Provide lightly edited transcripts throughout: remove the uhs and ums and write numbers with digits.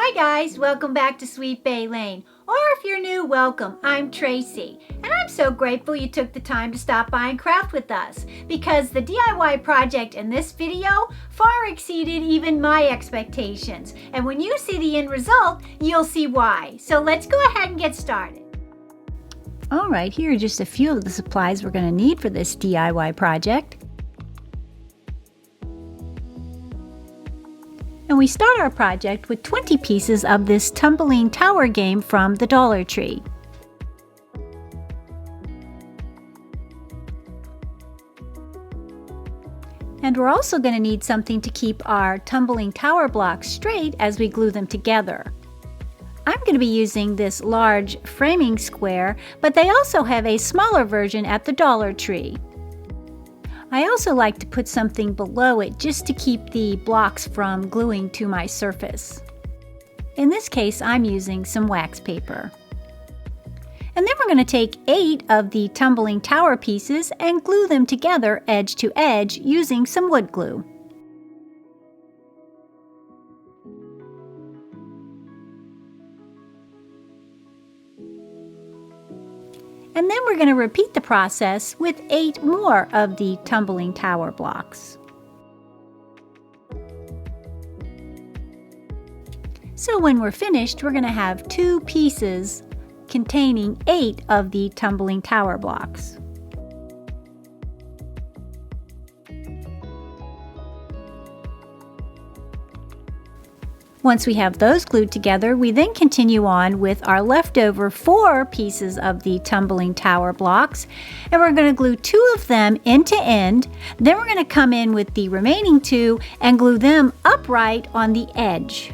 Hi guys, welcome back to Sweet Bay Lane. Or if you're new, welcome. I'm Tracy, and I'm so grateful you took the time to stop by and craft with us because the DIY project in this video far exceeded even my expectations. And when you see the end result, you'll see why. So let's go ahead and get started. Alright, here are just a few of the supplies we're going to need for this DIY project. And we start our project with 20 pieces of this tumbling tower game from the Dollar Tree. And we're also going to need something to keep our tumbling tower blocks straight as we glue them together. I'm going to be using this large framing square, but they also have a smaller version at the Dollar Tree. I also like to put something below it just to keep the blocks from gluing to my surface. In this case, I'm using some wax paper. And then we're going to take 8 of the tumbling tower pieces and glue them together edge to edge using some wood glue. And then we're going to repeat the process with 8 more of the tumbling tower blocks. So when we're finished, we're going to have 2 pieces containing 8 of the tumbling tower blocks. Once we have those glued together, we then continue on with our leftover 4 pieces of the tumbling tower blocks, and we're going to glue 2 of them end to end. Then we're going to come in with the remaining 2 and glue them upright on the edge.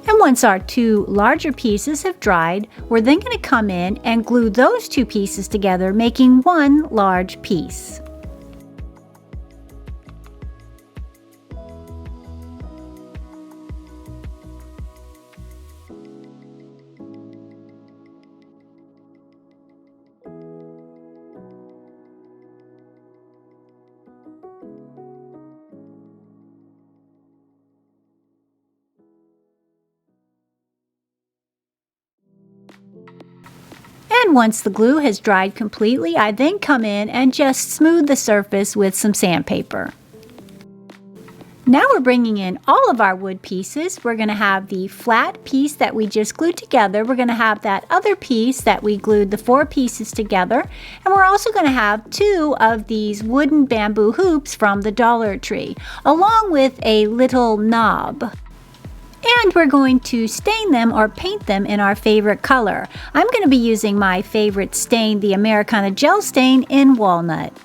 And once our 2 larger pieces have dried, we're then going to come in and glue those 2 pieces together, making one large piece. And once the glue has dried completely, I then come in and just smooth the surface with some sandpaper. Now we're bringing in all of our wood pieces. We're going to have the flat piece that we just glued together. We're going to have that other piece that we glued the 4 pieces together. And we're also going to have 2 of these wooden bamboo hoops from the Dollar Tree, along with a little knob. And we're going to stain them or paint them in our favorite color. I'm going to be using my favorite stain, the Americana Gel Stain in Walnut.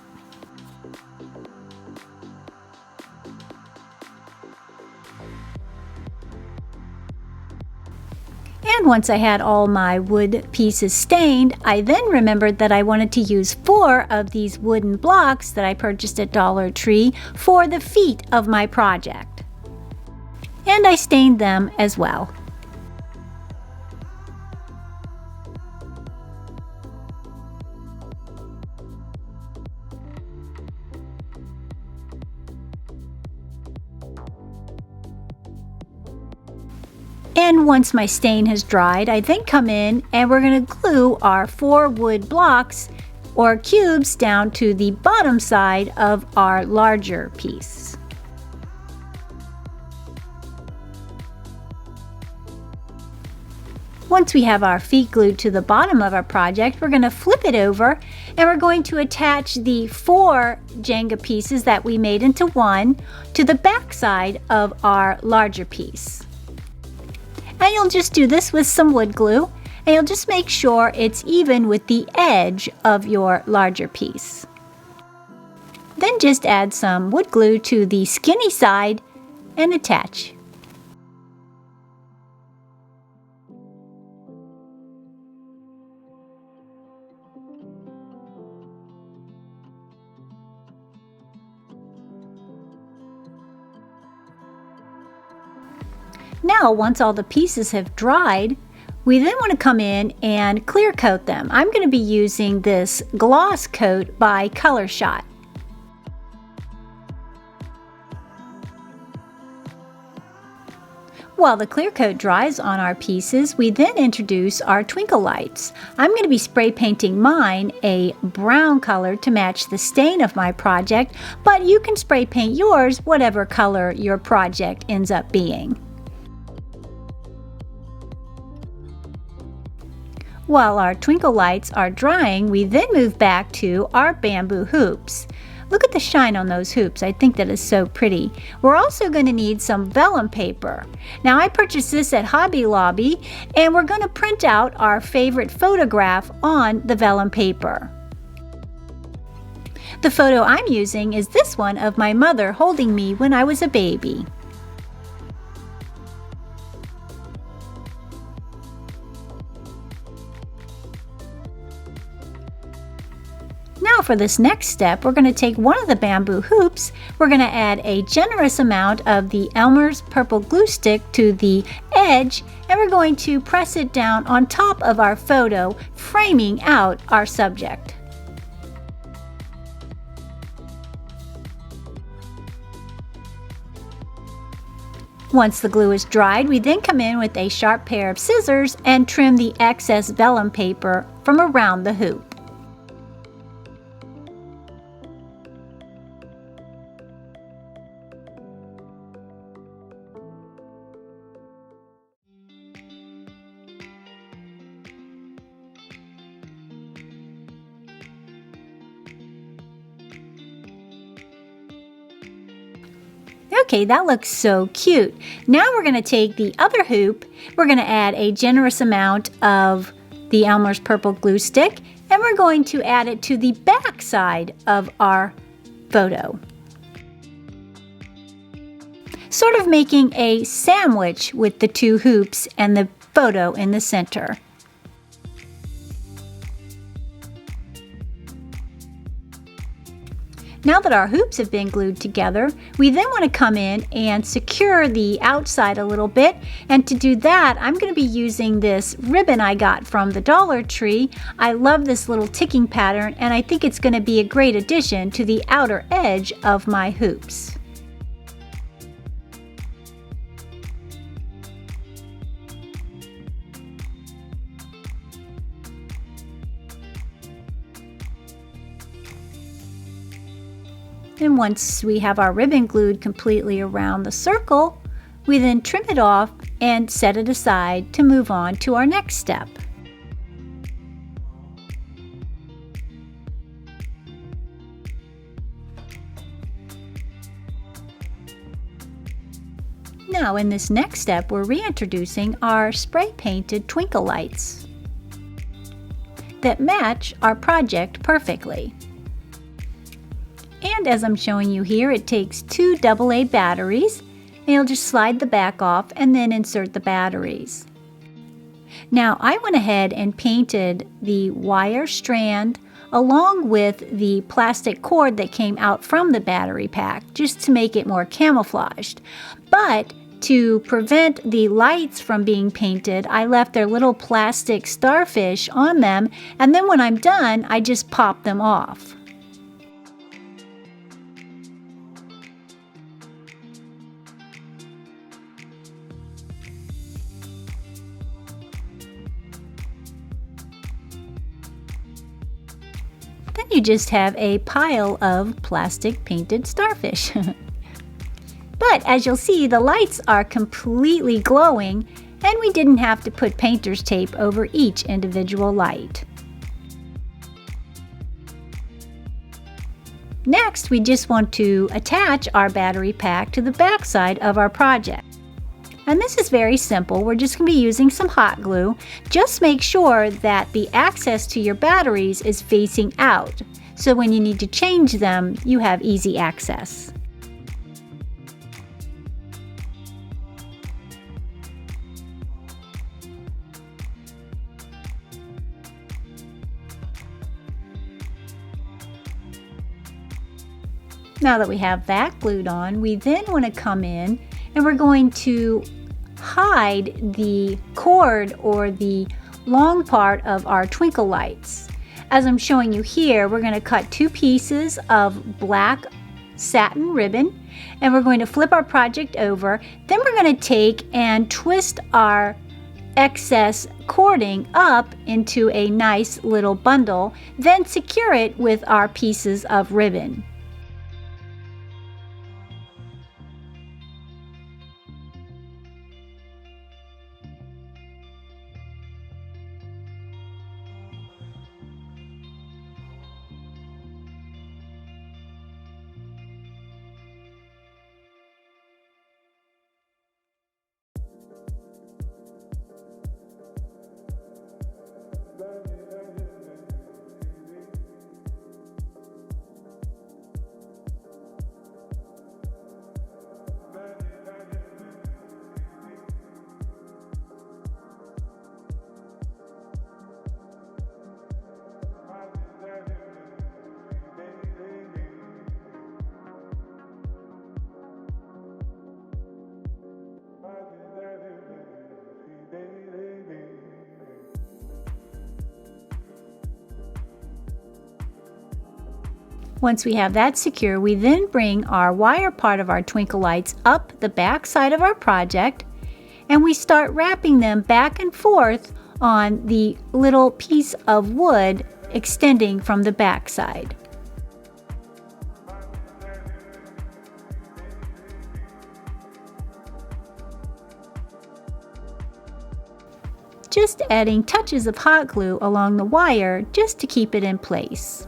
And once I had all my wood pieces stained, I then remembered that I wanted to use 4 of these wooden blocks that I purchased at Dollar Tree for the feet of my project. And I stained them as well. And once my stain has dried, I then come in and we're going to glue our 4 wood blocks or cubes down to the bottom side of our larger piece. Once we have our feet glued to the bottom of our project, we're going to flip it over and we're going to attach the 4 Jenga pieces that we made into one to the back side of our larger piece. And you'll just do this with some wood glue, and you'll just make sure it's even with the edge of your larger piece. Then Then just add some wood glue to the skinny side and attach. Now, once all the pieces have dried, we then want to come in and clear coat them. I'm going to be using this gloss coat by Color Shot. While the clear coat dries on our pieces, we then introduce our twinkle lights. I'm going to be spray painting mine a brown color to match the stain of my project, but you can spray paint yours whatever color your project ends up being. While our twinkle lights are drying, we then move back to our bamboo hoops. Look at the shine on those hoops. I think that is so pretty. We're also going to need some vellum paper. Now, I purchased this at Hobby Lobby, and we're going to print out our favorite photograph on the vellum paper. The photo I'm using is this one of my mother holding me when I was a baby. Now for this next step, we're going to take one of the bamboo hoops, we're going to add a generous amount of the Elmer's purple glue stick to the edge, and we're going to press it down on top of our photo, framing out our subject. Once the glue is dried, we then come in with a sharp pair of scissors and trim the excess vellum paper from around the hoop. Okay, that looks so cute. Now we're going to take the other hoop, we're going to add a generous amount of the Elmer's purple glue stick, and we're going to add it to the back side of our photo. Sort of making a sandwich with the two hoops and the photo in the center. Now that our hoops have been glued together, we then want to come in and secure the outside a little bit. And to do that, I'm going to be using this ribbon I got from the Dollar Tree. I love this little ticking pattern, and I think it's going to be a great addition to the outer edge of my hoops. And once we have our ribbon glued completely around the circle, we then trim it off and set it aside to move on to our next step. Now in this next step, we're reintroducing our spray painted twinkle lights that match our project perfectly. And as I'm showing you here, it takes two AA batteries, and you'll just slide the back off and then insert the batteries. Now I went ahead and painted the wire strand along with the plastic cord that came out from the battery pack, just to make it more camouflaged. But to prevent the lights from being painted, I left their little plastic starfish on them, and then when I'm done, I just pop them off. Then you just have a pile of plastic painted starfish. But as you'll see, the lights are completely glowing, and we didn't have to put painter's tape over each individual light. Next, we just want to attach our battery pack to the back side of our project. And this is very simple. We're just going to be using some hot glue. Just make sure that the access to your batteries is facing out. so when you need to change them, you have easy access. Now that we have that glued on, we then want to come in and we're going to hide the cord or the long part of our twinkle lights. As I'm showing you here, we're going to cut 2 pieces of black satin ribbon and we're going to flip our project over. Then we're going to take and twist our excess cording up into a nice little bundle, then secure it with our pieces of ribbon. Once we have that secure, we then bring our wire part of our twinkle lights up the back side of our project and we start wrapping them back and forth on the little piece of wood extending from the back side. Just adding touches of hot glue along the wire just to keep it in place.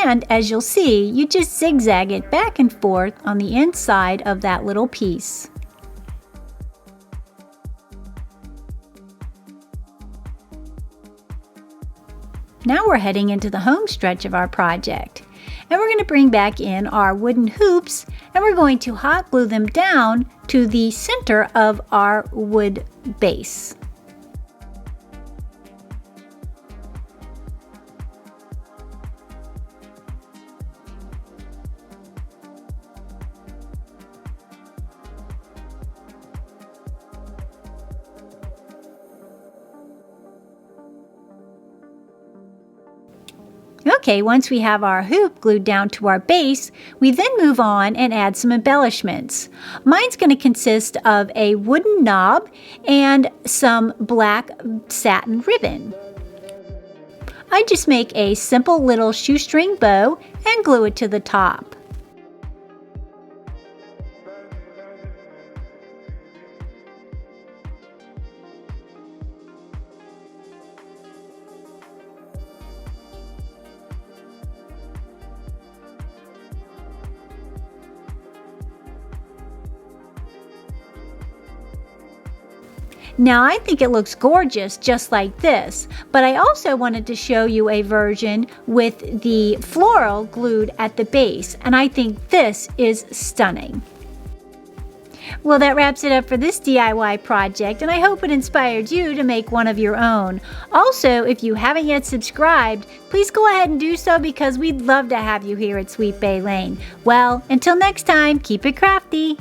And as you'll see, you just zigzag it back and forth on the inside of that little piece. Now we're heading into the home stretch of our project. And we're going to bring back in our wooden hoops and we're going to hot glue them down to the center of our wood base. Okay, once we have our hoop glued down to our base, we then move on and add some embellishments. Mine's going to consist of a wooden knob and some black satin ribbon. I just make a simple little shoestring bow and glue it to the top. Now I think it looks gorgeous just like this, but I also wanted to show you a version with the floral glued at the base, and I think this is stunning. Well, that wraps it up for this DIY project, and I hope it inspired you to make one of your own. Also, if you haven't yet subscribed, please go ahead and do so because we'd love to have you here at Sweet Bay Lane. Well, until next time, keep it crafty.